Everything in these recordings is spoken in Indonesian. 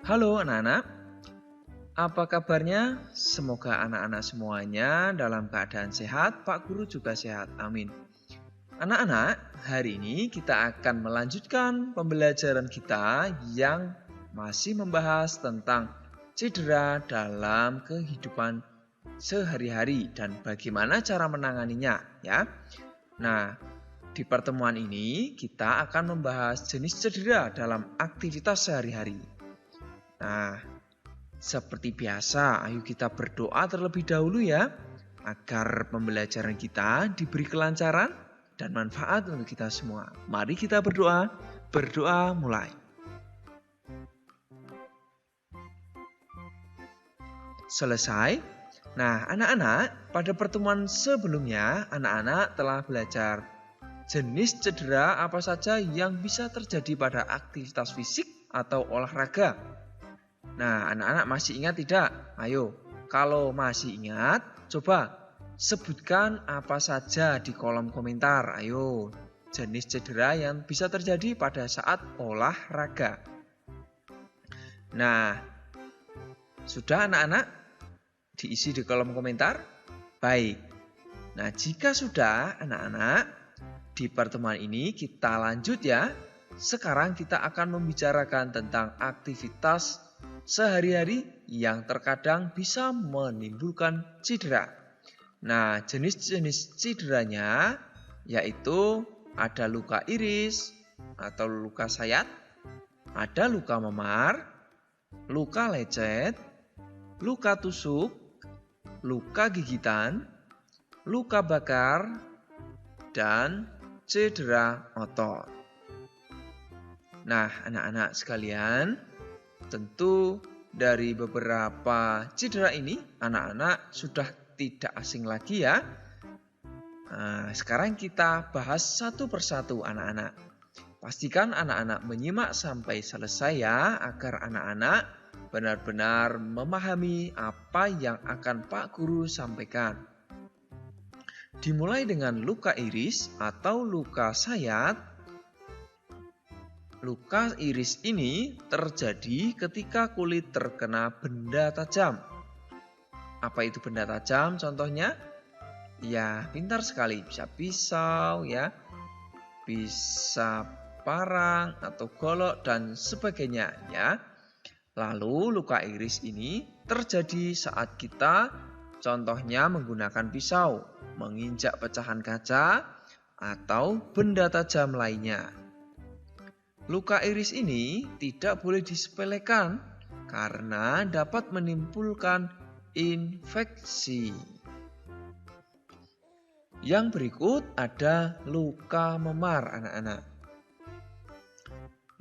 Halo anak-anak, apa kabarnya? Semoga anak-anak semuanya dalam keadaan sehat, Pak Guru juga sehat, amin. Anak-anak, hari ini kita akan melanjutkan pembelajaran kita yang masih membahas tentang cedera dalam kehidupan sehari-hari dan bagaimana cara menanganinya, ya. Nah, di pertemuan ini kita akan membahas jenis cedera dalam aktivitas sehari-hari. Nah, seperti biasa, ayo kita berdoa terlebih dahulu ya, agar pembelajaran kita diberi kelancaran dan manfaat untuk kita semua. Mari kita berdoa. Berdoa mulai. Selesai. Nah, anak-anak, pada pertemuan sebelumnya, anak-anak telah belajar jenis cedera apa saja yang bisa terjadi pada aktivitas fisik atau olahraga. Nah, anak-anak masih ingat tidak? Ayo, kalau masih ingat, coba sebutkan apa saja di kolom komentar. Ayo, jenis cedera yang bisa terjadi pada saat olahraga. Nah, sudah anak-anak diisi di kolom komentar? Baik. Nah, jika sudah anak-anak, di pertemuan ini kita lanjut ya. Sekarang kita akan membicarakan tentang aktivitas sehari-hari yang terkadang bisa menimbulkan cedera. Nah, jenis-jenis cederanya yaitu ada luka iris atau luka sayat, ada luka memar, luka lecet, luka tusuk, luka gigitan, luka bakar, dan cedera otot. Nah, anak-anak sekalian, tentu dari beberapa cedera ini, anak-anak sudah tidak asing lagi ya. Nah, sekarang kita bahas satu persatu anak-anak. Pastikan anak-anak menyimak sampai selesai ya, agar anak-anak benar-benar memahami apa yang akan Pak Guru sampaikan. Dimulai dengan luka iris atau luka sayat. Luka iris ini terjadi ketika kulit terkena benda tajam. Apa itu benda tajam contohnya? Ya, pintar sekali. Bisa pisau ya, bisa parang atau golok dan sebagainya ya. Lalu luka iris ini terjadi saat kita contohnya menggunakan pisau, menginjak pecahan kaca atau benda tajam lainnya. Luka iris ini tidak boleh disepelekan karena dapat menimbulkan infeksi. Yang berikut ada luka memar anak-anak.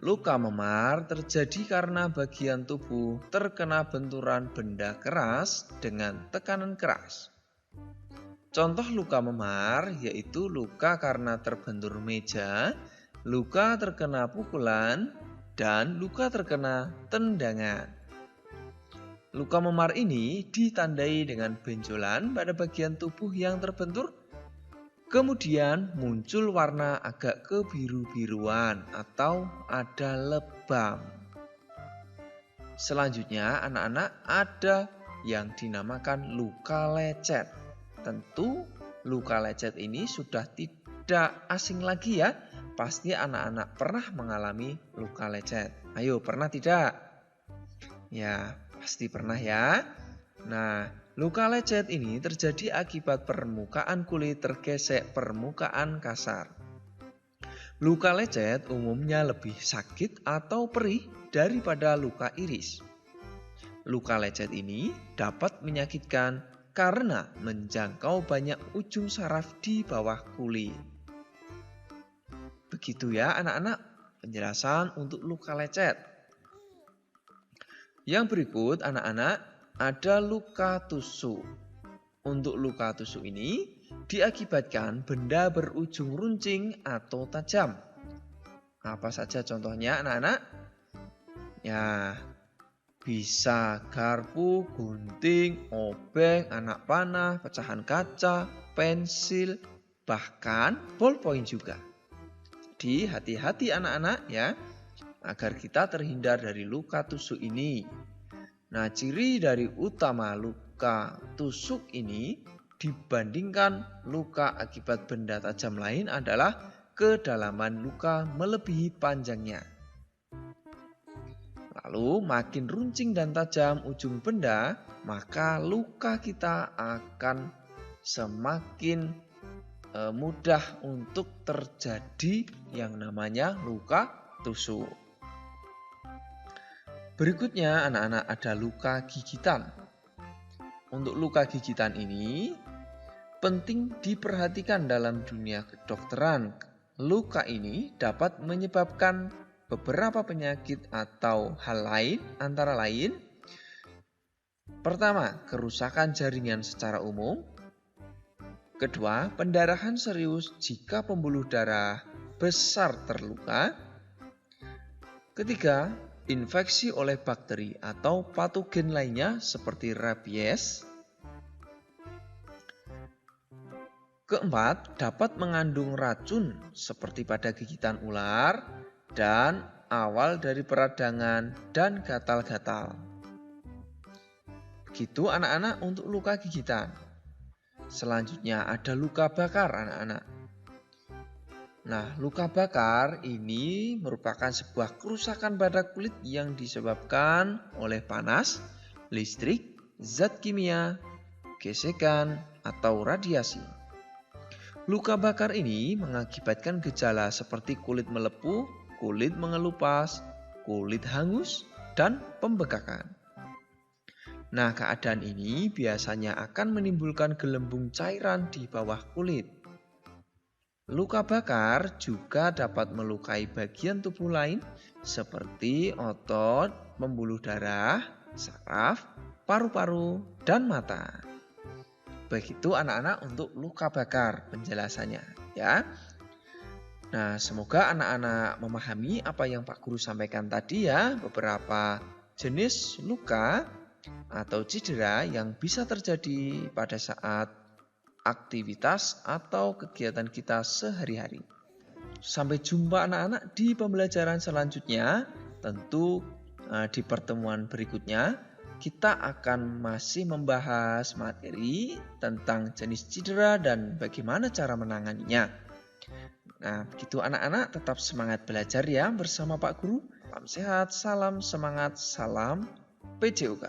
Luka memar terjadi karena bagian tubuh terkena benturan benda keras dengan tekanan keras. Contoh luka memar yaitu luka karena terbentur meja, luka terkena pukulan, dan luka terkena tendangan. Luka memar ini ditandai dengan benjolan pada bagian tubuh yang terbentur, kemudian muncul warna agak kebiru-biruan atau ada lebam. Selanjutnya anak-anak ada yang dinamakan luka lecet. Tentu luka lecet ini sudah tidak asing lagi ya. Pasti anak-anak pernah mengalami luka lecet. Ayo, pernah tidak? Ya, pasti pernah ya. Nah, luka lecet ini terjadi akibat permukaan kulit tergesek permukaan kasar. Luka lecet umumnya lebih sakit atau perih daripada luka iris. Luka lecet ini dapat menyakitkan karena menjangkau banyak ujung saraf di bawah kulit. Begitu ya anak-anak penjelasan untuk luka lecet. Yang berikut anak-anak ada luka tusuk. Untuk luka tusuk ini diakibatkan benda berujung runcing atau tajam. Apa saja contohnya anak-anak? Ya, bisa garpu, gunting, obeng, anak panah, pecahan kaca, pensil, bahkan ballpoint juga. Jadi hati-hati anak-anak ya. agar kita terhindar dari luka tusuk ini. Nah, ciri dari utama luka tusuk ini dibandingkan luka akibat benda tajam lain adalah kedalaman luka melebihi panjangnya. Lalu makin runcing dan tajam ujung benda, maka luka kita akan semakin mudah untuk terjadi yang namanya luka tusuk. Berikutnya anak-anak ada luka gigitan. Untuk luka gigitan ini penting diperhatikan dalam dunia kedokteran. Luka ini dapat menyebabkan beberapa penyakit atau hal lain, antara lain pertama, kerusakan jaringan secara umum. Kedua, pendarahan serius jika pembuluh darah besar terluka. Ketiga, infeksi oleh bakteri atau patogen lainnya seperti rabies. Keempat, dapat mengandung racun seperti pada gigitan ular dan awal dari peradangan dan gatal-gatal. Begitu anak-anak untuk luka gigitan. Selanjutnya ada luka bakar anak-anak. Nah, luka bakar ini merupakan sebuah kerusakan pada kulit yang disebabkan oleh panas, listrik, zat kimia, gesekan, atau radiasi. Luka bakar ini mengakibatkan gejala seperti kulit melepuh, kulit mengelupas, kulit hangus, dan pembekakan. Nah, keadaan ini biasanya akan menimbulkan gelembung cairan di bawah kulit. Luka bakar juga dapat melukai bagian tubuh lain seperti otot, pembuluh darah, saraf, paru-paru, dan mata. Begitu anak-anak untuk luka bakar penjelasannya ya. Nah, semoga anak-anak memahami apa yang Pak Guru sampaikan tadi ya, beberapa jenis luka atau cedera yang bisa terjadi pada saat aktivitas atau kegiatan kita sehari-hari. Sampai jumpa anak-anak di pembelajaran selanjutnya. Tentu di pertemuan berikutnya kita akan masih membahas materi tentang jenis cedera dan bagaimana cara menanganinya. Nah, begitu anak-anak tetap semangat belajar ya bersama Pak Guru. Salam sehat, salam semangat, salam PJOK.